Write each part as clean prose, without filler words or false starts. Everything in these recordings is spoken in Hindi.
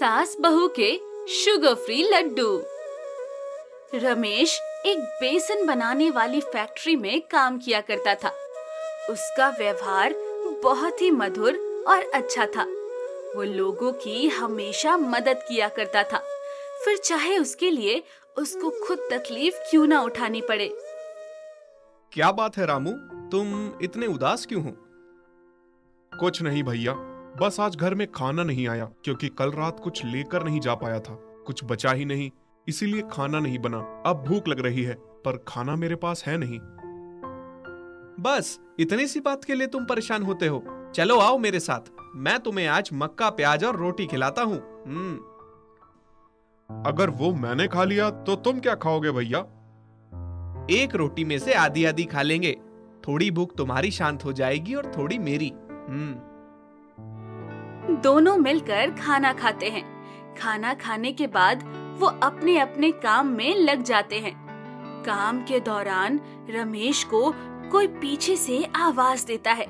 सास बहू के शुगर फ्री लड्डू। रमेश एक बेसन बनाने वाली फैक्ट्री में काम किया करता था। उसका व्यवहार बहुत ही मधुर और अच्छा था। वो लोगों की हमेशा मदद किया करता था, फिर चाहे उसके लिए उसको खुद तकलीफ क्यों ना उठानी पड़े। क्या बात है रामू, तुम इतने उदास क्यों हो? कुछ नहीं भैया, बस आज घर में खाना नहीं आया क्योंकि कल रात कुछ लेकर नहीं जा पाया था। कुछ बचा ही नहीं, इसीलिए खाना नहीं बना। अब भूख लग रही है पर खाना मेरे पास है नहीं। बस इतनी सी बात के लिए तुम परेशान होते हो? चलो आओ मेरे साथ, मैं तुम्हें आज मक्का प्याज और रोटी खिलाता हूँ। अगर वो मैंने खा लिया तो तुम क्या खाओगे भैया? एक रोटी में से आधी आधी खा लेंगे। थोड़ी भूख तुम्हारी शांत हो जाएगी और थोड़ी मेरी। दोनों मिलकर खाना खाते हैं। खाना खाने के बाद वो अपने अपने काम में लग जाते हैं। काम के दौरान रमेश को कोई पीछे से आवाज देता है।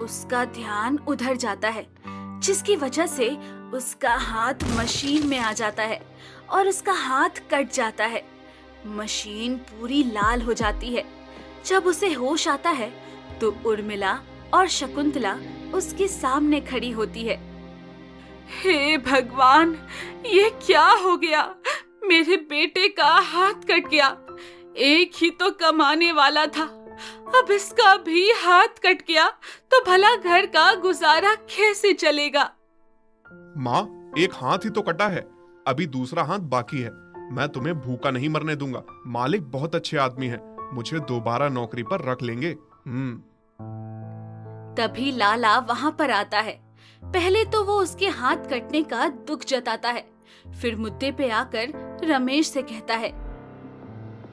उसका ध्यान उधर जाता है, जिसकी वजह से उसका हाथ मशीन में आ जाता है और उसका हाथ कट जाता है। मशीन पूरी लाल हो जाती है। जब उसे होश आता है तो उर्मिला और शकुंतला उसके सामने खड़ी होती है। हे भगवान, ये क्या हो गया? मेरे बेटे का हाथ कट गया। एक ही तो कमाने वाला था, अब इसका भी हाथ कट गया तो भला घर का गुजारा कैसे चलेगा? माँ, एक हाथ ही तो कटा है, अभी दूसरा हाथ बाकी है। मैं तुम्हें भूखा नहीं मरने दूंगा। मालिक बहुत अच्छे आदमी हैं, मुझे दोबारा नौकरी पर रख लेंगे। तभी लाला वहाँ पर आता है। पहले तो वो उसके हाथ कटने का दुख जताता है, फिर मुद्दे पे आकर रमेश से कहता है,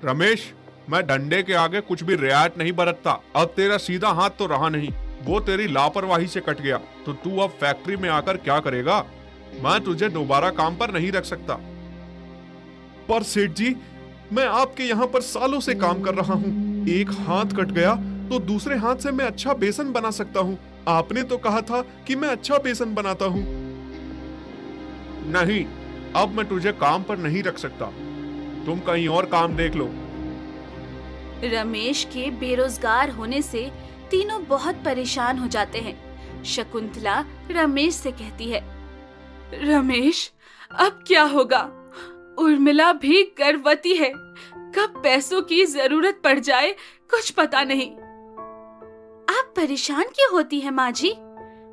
रमेश, मैं डंडे के आगे कुछ भी रियायत नहीं बरतता। अब तेरा सीधा हाथ तो रहा नहीं, वो तेरी लापरवाही से कट गया, तो तू अब फैक्ट्री में आकर क्या करेगा? मैं तुझे दोबारा काम पर नहीं रख सकता। पर सेठ जी, मैं आपके यहाँ पर सालों से काम कर रहा हूँ। एक हाथ कट गया तो दूसरे हाथ से मैं अच्छा बेसन बना सकता हूँ। आपने तो कहा था कि मैं अच्छा बेसन बनाता हूँ। नहीं, अब मैं तुझे काम पर नहीं रख सकता। तुम कहीं और काम देख लो। रमेश के बेरोजगार होने से तीनों बहुत परेशान हो जाते हैं। शकुंतला रमेश से कहती है, रमेश, अब क्या होगा? उर्मिला भी गर्भवती है, कब पैसों की जरूरत पड़ जाए कुछ पता नहीं। आप परेशान क्यों होती हैं माँ जी?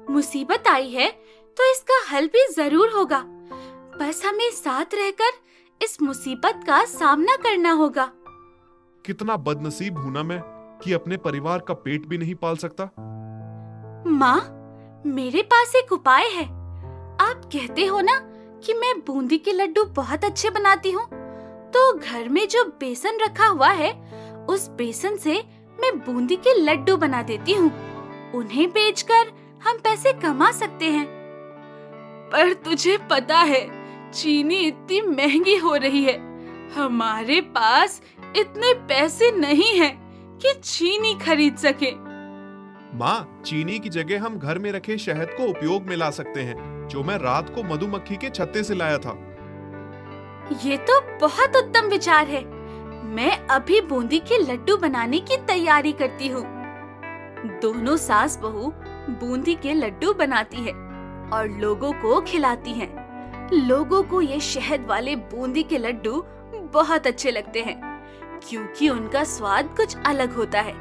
मुसीबत आई है तो इसका हल भी जरूर होगा। बस हमें साथ रहकर इस मुसीबत का सामना करना होगा। कितना बदनसीब हूं ना मैं कि अपने परिवार का पेट भी नहीं पाल सकता। माँ, मेरे पास एक उपाय है। आप कहते हो ना कि मैं बूंदी के लड्डू बहुत अच्छे बनाती हूँ, तो घर में जो बेसन रखा हुआ है उस बेसन से मैं बूंदी के लड्डू बना देती हूँ। उन्हें बेचकर हम पैसे कमा सकते हैं। पर तुझे पता है, चीनी इतनी महंगी हो रही है। हमारे पास इतने पैसे नहीं हैं कि चीनी खरीद सके। माँ, चीनी की जगह हम घर में रखे शहद को उपयोग में ला सकते हैं, जो मैं रात को मधुमक्खी के छत्ते से लाया था। ये तो बहुत उत्तम विचार है। मैं अभी बूंदी के लड्डू बनाने की तैयारी करती हूँ। दोनों सास बहू बूंदी के लड्डू बनाती है और लोगों को खिलाती हैं। लोगों को ये शहद वाले बूंदी के लड्डू बहुत अच्छे लगते हैं, क्योंकि उनका स्वाद कुछ अलग होता है।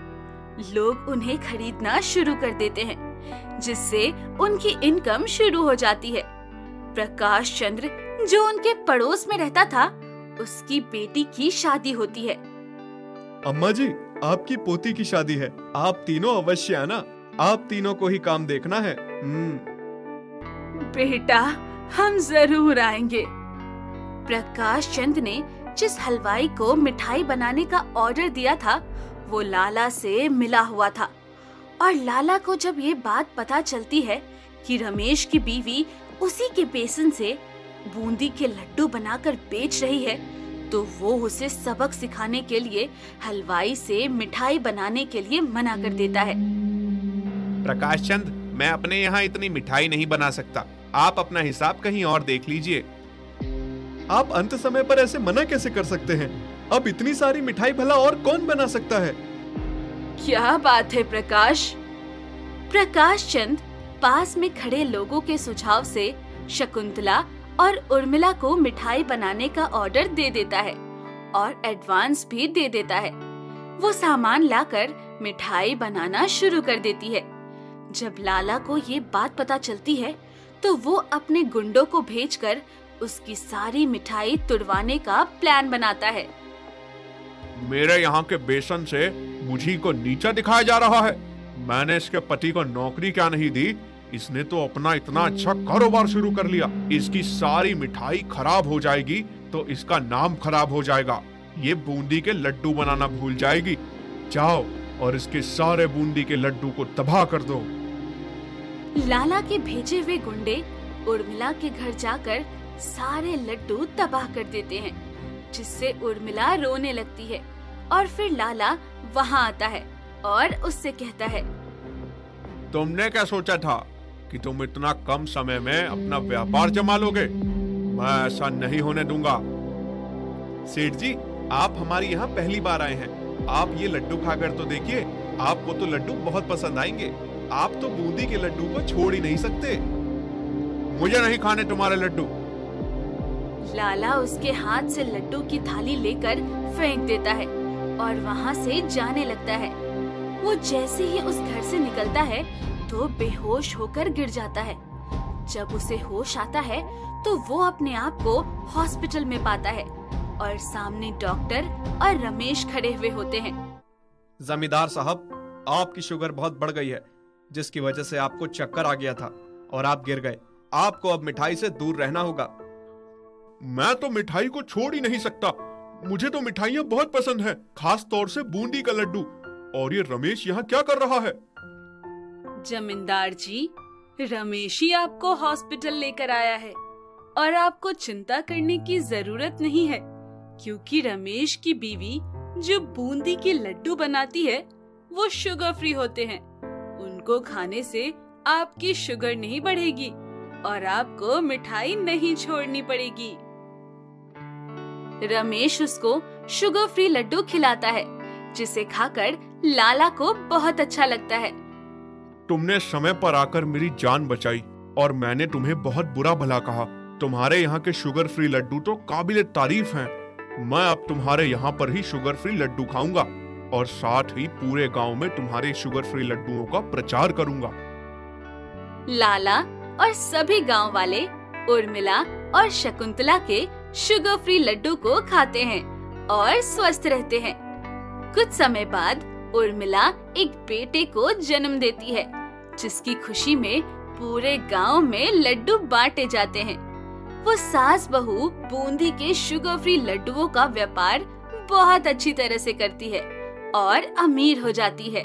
लोग उन्हें खरीदना शुरू कर देते हैं, जिससे उनकी इनकम शुरू हो जाती है। प्रकाश चंद्र, जो उनके पड़ोस में रहता था, उसकी बेटी की शादी होती है। अम्मा जी, आपकी पोती की शादी है, आप तीनों अवश्य आना। आप तीनों को ही काम देखना है। बेटा, हम जरूर आएंगे। प्रकाश चंद ने जिस हलवाई को मिठाई बनाने का ऑर्डर दिया था, वो लाला से मिला हुआ था। और लाला को जब ये बात पता चलती है कि रमेश की बीवी उसी के बेसन से बूंदी के लड्डू बनाकर बेच रही है, तो वो उसे सबक सिखाने के लिए हलवाई से मिठाई बनाने के लिए मना कर देता है। प्रकाश चंद, मैं अपने यहाँ इतनी मिठाई नहीं बना सकता। आप अपना हिसाब कहीं और देख लीजिए। आप अंत समय पर ऐसे मना कैसे कर सकते हैं? अब इतनी सारी मिठाई भला और कौन बना सकता है? क्या बात है प्रकाश। प्रकाश चंद पास में खड़े लोगों के सुझाव से शकुंतला और उर्मिला को मिठाई बनाने का ऑर्डर दे देता है और एडवांस भी दे देता है। वो सामान लाकर मिठाई बनाना शुरू कर देती है। जब लाला को ये बात पता चलती है तो वो अपने गुंडों को भेजकर उसकी सारी मिठाई तुड़वाने का प्लान बनाता है। मेरे यहाँ के बेसन से मुझी को नीचा दिखाया जा रहा है। मैंने इसके पति को नौकरी क्या नहीं दी, इसने तो अपना इतना अच्छा कारोबार शुरू कर लिया। इसकी सारी मिठाई खराब हो जाएगी तो इसका नाम खराब हो जाएगा। ये बूंदी के लड्डू बनाना भूल जाएगी। जाओ और इसके सारे बूंदी के लड्डू को तबाह कर दो। लाला के भेजे हुए गुंडे उर्मिला के घर जाकर सारे लड्डू तबाह कर देते हैं, जिससे उर्मिला रोने लगती है। और फिर लाला वहाँ आता है और उससे कहता है, तुमने क्या सोचा था कि तुम इतना कम समय में अपना व्यापार जमा लोगे? मैं ऐसा नहीं होने दूंगा। सेठ जी, आप हमारे यहाँ पहली बार आए हैं। आप ये लड्डू खाकर तो देखिए, आपको तो लड्डू बहुत पसंद आएंगे। आप तो बूंदी के लड्डू को छोड़ ही नहीं सकते। मुझे नहीं खाने तुम्हारे लड्डू। लाला उसके हाथ से लड्डू की थाली लेकर फेंक देता है और वहाँ से जाने लगता है। वो जैसे ही उस घर से निकलता है तो बेहोश होकर गिर जाता है। जब उसे होश आता है तो वो अपने आप को हॉस्पिटल में पाता है और सामने डॉक्टर और रमेश खड़े हुए होते हैं। जमींदार साहब, आपकी शुगर बहुत बढ़ गई है, जिसकी वजह से आपको चक्कर आ गया था और आप गिर गए। आपको अब मिठाई से दूर रहना होगा। मैं तो मिठाई को छोड़ ही नहीं सकता। मुझे तो मिठाइयाँ बहुत पसंद हैं, खास तौर से बूंदी का लड्डू। और ये रमेश यहाँ क्या कर रहा है? जमींदार जी, रमेश ही आपको हॉस्पिटल लेकर आया है और आपको चिंता करने की जरूरत नहीं है, क्योंकि रमेश की बीवी जो बूंदी के लड्डू बनाती है वो शुगर फ्री होते हैं। उनको खाने से आपकी शुगर नहीं बढ़ेगी और आपको मिठाई नहीं छोड़नी पड़ेगी। रमेश उसको शुगर फ्री लड्डू खिलाता है, जिसे खाकर लाला को बहुत अच्छा लगता है। तुमने समय पर आकर मेरी जान बचाई और मैंने तुम्हें बहुत बुरा भला कहा। तुम्हारे यहाँ के शुगर फ्री लड्डू तो काबिले तारीफ हैं। मैं अब तुम्हारे यहाँ पर ही शुगर फ्री लड्डू खाऊंगा और साथ ही पूरे गांव में तुम्हारे शुगर फ्री लड्डुओं का प्रचार करूंगा। लाला और सभी गांव वाले उर्मिला और शकुंतला के शुगर फ्री लड्डू को खाते हैं और स्वस्थ रहते हैं। कुछ समय बाद उर्मिला एक बेटे को जन्म देती है, जिसकी खुशी में पूरे गांव में लड्डू बांटे जाते हैं। वो सास बहू बूंदी के शुगर फ्री लड्डुओं का व्यापार बहुत अच्छी तरह से करती है और अमीर हो जाती है।